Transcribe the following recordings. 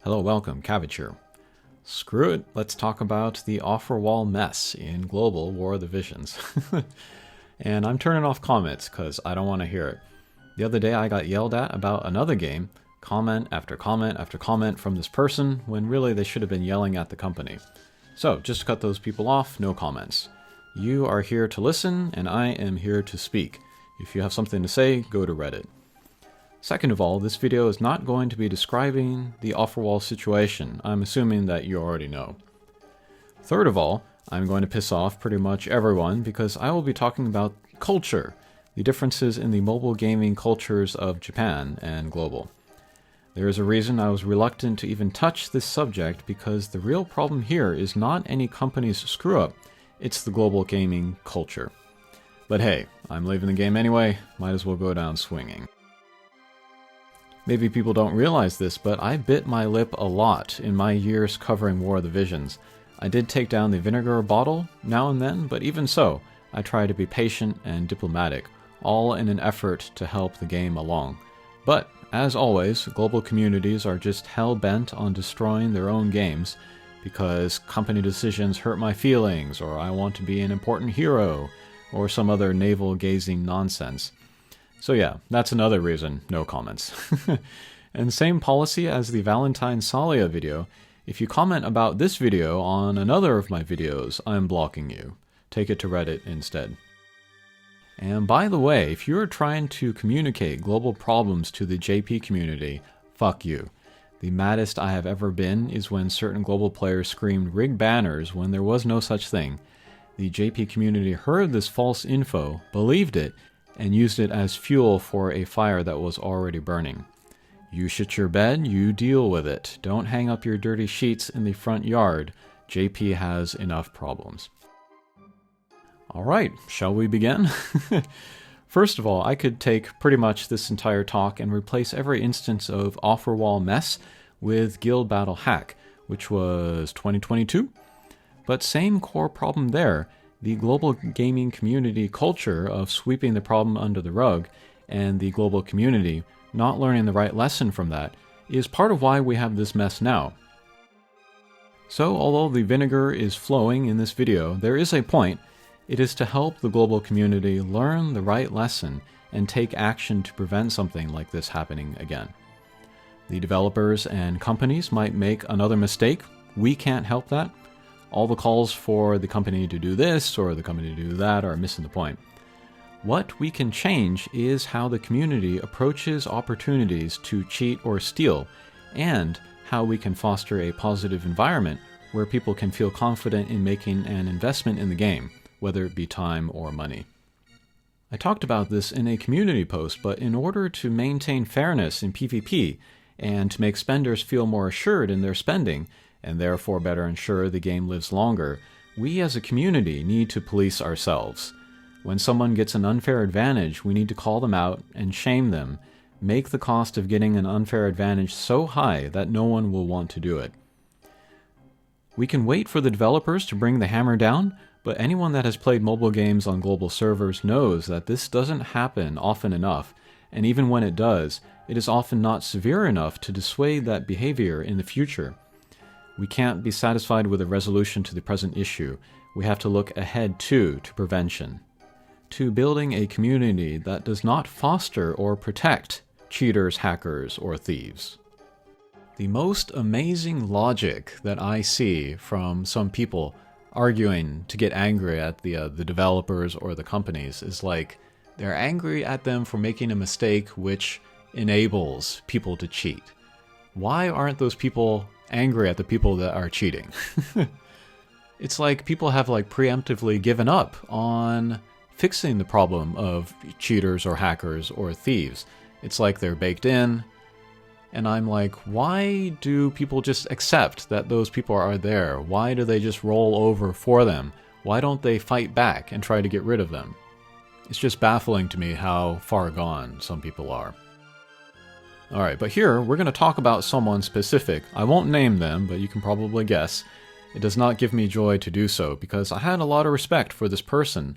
Hello, welcome, Cabbage here. Screw it, let's talk about the offer wall mess in Global War of the Visions. And I'm turning off comments because I don't want to hear it. The other day I got yelled at about another game, comment after comment after comment from this person, when really they should have been yelling at the company. So, just to cut those people off, no comments. You are here to listen, and I am here to speak. If you have something to say, go to Reddit. Second of all, this video is not going to be describing the offer wall situation. I'm assuming that you already know. Third of all, I'm going to piss off pretty much everyone because I will be talking about culture, the differences in the mobile gaming cultures of Japan and global. There is a reason I was reluctant to even touch this subject because the real problem here is not any company's screw-up, it's the global gaming culture. But hey, I'm leaving the game anyway, might as well go down swinging. Maybe people don't realize this, but I bit my lip a lot in my years covering War of the Visions. I did take down the vinegar bottle now and then, but even so, I try to be patient and diplomatic, all in an effort to help the game along. But, as always, global communities are just hell-bent on destroying their own games, because company decisions hurt my feelings, or I want to be an important hero, or some other navel-gazing nonsense. So yeah, that's another reason, no comments. And same policy as the Valentine Salia video. If you comment about this video on another of my videos, I'm blocking you. Take it to Reddit instead. And by the way, if you're trying to communicate global problems to the JP community, fuck you. The maddest I have ever been is when certain global players screamed rig banners when there was no such thing. The JP community heard this false info, believed it, and used it as fuel for a fire that was already burning. You shit your bed, you deal with it. Don't hang up your dirty sheets in the front yard. JP has enough problems. Alright, shall we begin? First of all, I could take pretty much this entire talk and replace every instance of offer wall mess with Guild Battle Hack, which was 2022. But same core problem there. The global gaming community culture of sweeping the problem under the rug and the global community not learning the right lesson from that is part of why we have this mess now. So although the vinegar is flowing in this video, there is a point. It is to help the global community learn the right lesson and take action to prevent something like this happening again. The developers and companies might make another mistake. We can't help that. All the calls for the company to do this or the company to do that are missing the point. What we can change is how the community approaches opportunities to cheat or steal, and how we can foster a positive environment where people can feel confident in making an investment in the game, whether it be time or money. I talked about this in a community post, but in order to maintain fairness in PvP and to make spenders feel more assured in their spending, and therefore better ensure the game lives longer, we as a community need to police ourselves. When someone gets an unfair advantage, we need to call them out and shame them, make the cost of getting an unfair advantage so high that no one will want to do it. We can wait for the developers to bring the hammer down, but anyone that has played mobile games on global servers knows that this doesn't happen often enough, and even when it does, it is often not severe enough to dissuade that behavior in the future. We can't be satisfied with a resolution to the present issue. We have to look ahead to prevention. To building a community that does not foster or protect cheaters, hackers, or thieves. The most amazing logic that I see from some people arguing to get angry at the developers or the companies is like, they're angry at them for making a mistake which enables people to cheat. Why aren't those people angry at the people that are cheating? It's like people have preemptively given up on fixing the problem of cheaters or hackers or thieves. It's like they're baked in, and I'm like, why do people just accept that those people are there? Why do they just roll over for them? Why don't they fight back and try to get rid of them? It's just baffling to me how far gone some people are. Alright, but here we're going to talk about someone specific. I won't name them, but you can probably guess. It does not give me joy to do so, because I had a lot of respect for this person.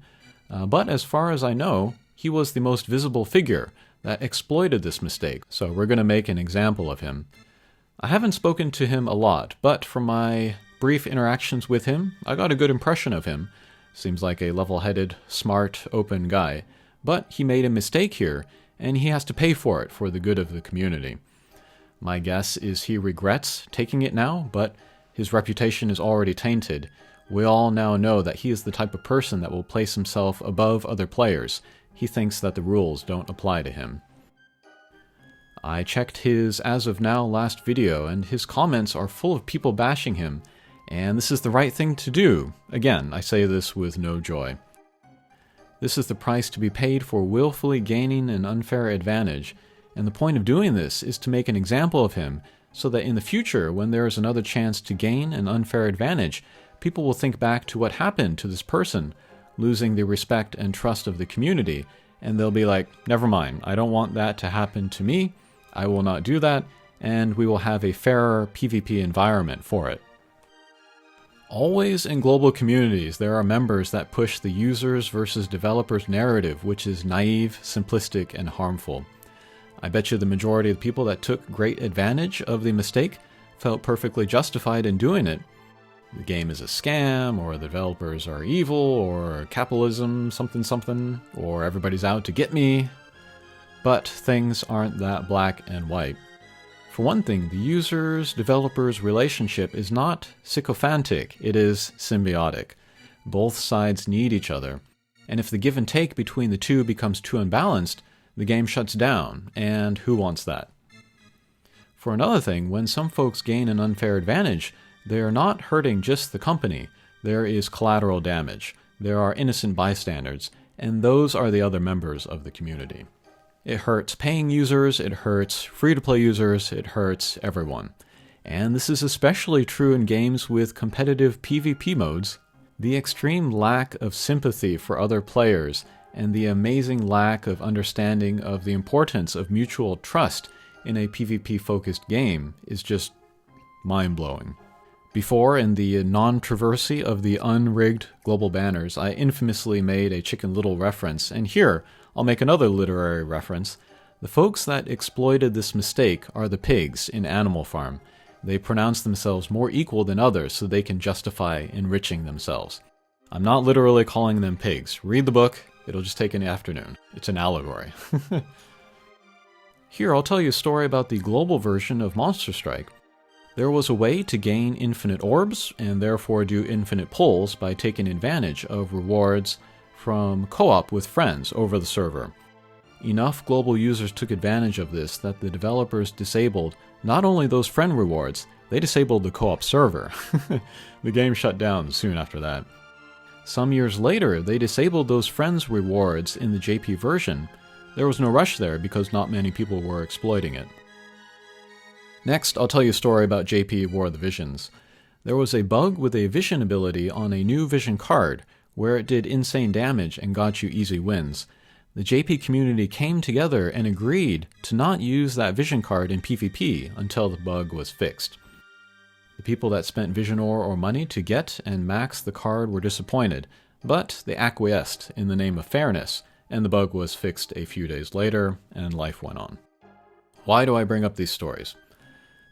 But as far as I know, he was the most visible figure that exploited this mistake, so we're going to make an example of him. I haven't spoken to him a lot, but from my brief interactions with him, I got a good impression of him. Seems like a level-headed, smart, open guy. But he made a mistake here, and he has to pay for it for the good of the community. My guess is he regrets taking it now, but his reputation is already tainted. We all now know that he is the type of person that will place himself above other players. He thinks that the rules don't apply to him. I checked his as of now last video, and his comments are full of people bashing him, and this is the right thing to do. Again, I say this with no joy. This is the price to be paid for willfully gaining an unfair advantage, and the point of doing this is to make an example of him, so that in the future, when there is another chance to gain an unfair advantage, people will think back to what happened to this person, losing the respect and trust of the community, and they'll be like, never mind, I don't want that to happen to me, I will not do that, and we will have a fairer PvP environment for it. Always in global communities, there are members that push the users versus developers narrative, which is naive, simplistic, and harmful. I bet you the majority of the people that took great advantage of the mistake felt perfectly justified in doing it. The game is a scam, or the developers are evil, or capitalism something something, or everybody's out to get me. But things aren't that black and white. For one thing, the users-developers relationship is not sycophantic, it is symbiotic. Both sides need each other, and if the give and take between the two becomes too unbalanced, the game shuts down, and who wants that? For another thing, when some folks gain an unfair advantage, they are not hurting just the company. There is collateral damage. There are innocent bystanders, and those are the other members of the community. It hurts paying users, it hurts free-to-play users, it hurts everyone. And this is especially true in games with competitive PvP modes. The extreme lack of sympathy for other players and the amazing lack of understanding of the importance of mutual trust in a PvP-focused game is just mind-blowing. Before, in the non-controversy of the unrigged global banners, I infamously made a Chicken Little reference, and here, I'll make another literary reference. The folks that exploited this mistake are the pigs in Animal Farm. They pronounce themselves more equal than others so they can justify enriching themselves. I'm not literally calling them pigs. Read the book, it'll just take an afternoon. It's an allegory. Here, I'll tell you a story about the global version of Monster Strike. There was a way to gain infinite orbs, and therefore do infinite pulls by taking advantage of rewards from co-op with friends over the server. Enough global users took advantage of this that the developers disabled not only those friend rewards, they disabled the co-op server. The game shut down soon after that. Some years later, they disabled those friends rewards in the JP version. There was no rush there because not many people were exploiting it. Next, I'll tell you a story about JP War of the Visions. There was a bug with a vision ability on a new vision card, where it did insane damage and got you easy wins. The JP community came together and agreed to not use that vision card in PvP until the bug was fixed. The people that spent vision ore or money to get and max the card were disappointed, but they acquiesced in the name of fairness, and the bug was fixed a few days later, and life went on. Why do I bring up these stories?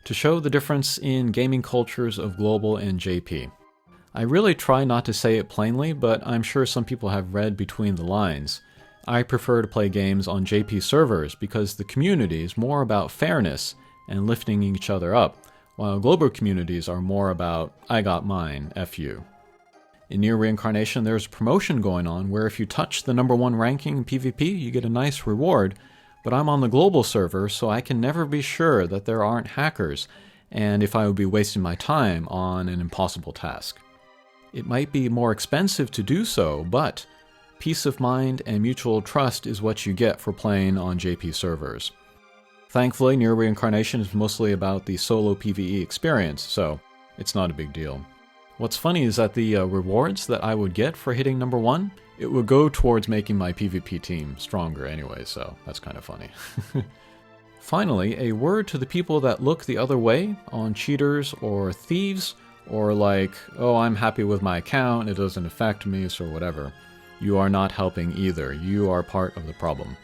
To show the difference in gaming cultures of global and JP. I really try not to say it plainly, but I'm sure some people have read between the lines. I prefer to play games on JP servers because the community is more about fairness and lifting each other up, while global communities are more about, I got mine, F you. In Near Reincarnation, there's a promotion going on where if you touch the #1 ranking in PvP, you get a nice reward, but I'm on the global server, so I can never be sure that there aren't hackers, and if I would be wasting my time on an impossible task. It might be more expensive to do so, but peace of mind and mutual trust is what you get for playing on JP servers. Thankfully, Near Reincarnation is mostly about the solo PvE experience, so it's not a big deal. What's funny is that the rewards that I would get for hitting #1, it would go towards making my PvP team stronger anyway, so that's kind of funny. Finally, a word to the people that look the other way on cheaters or thieves, or like, oh, I'm happy with my account, it doesn't affect me, so whatever. You are not helping either. You are part of the problem.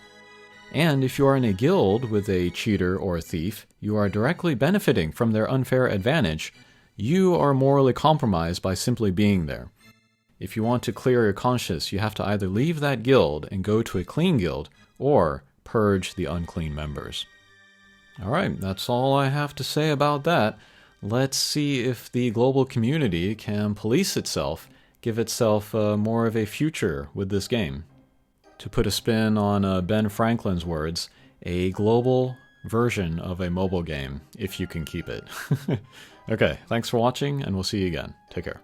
And if you are in a guild with a cheater or a thief, you are directly benefiting from their unfair advantage. You are morally compromised by simply being there. If you want to clear your conscience, you have to either leave that guild and go to a clean guild, or purge the unclean members. Alright, that's all I have to say about that. Let's see if the global community can police itself, give itself more of a future with this game. To put a spin on Ben Franklin's words, a global version of a mobile game, if you can keep it. Okay, thanks for watching, and we'll see you again. Take care.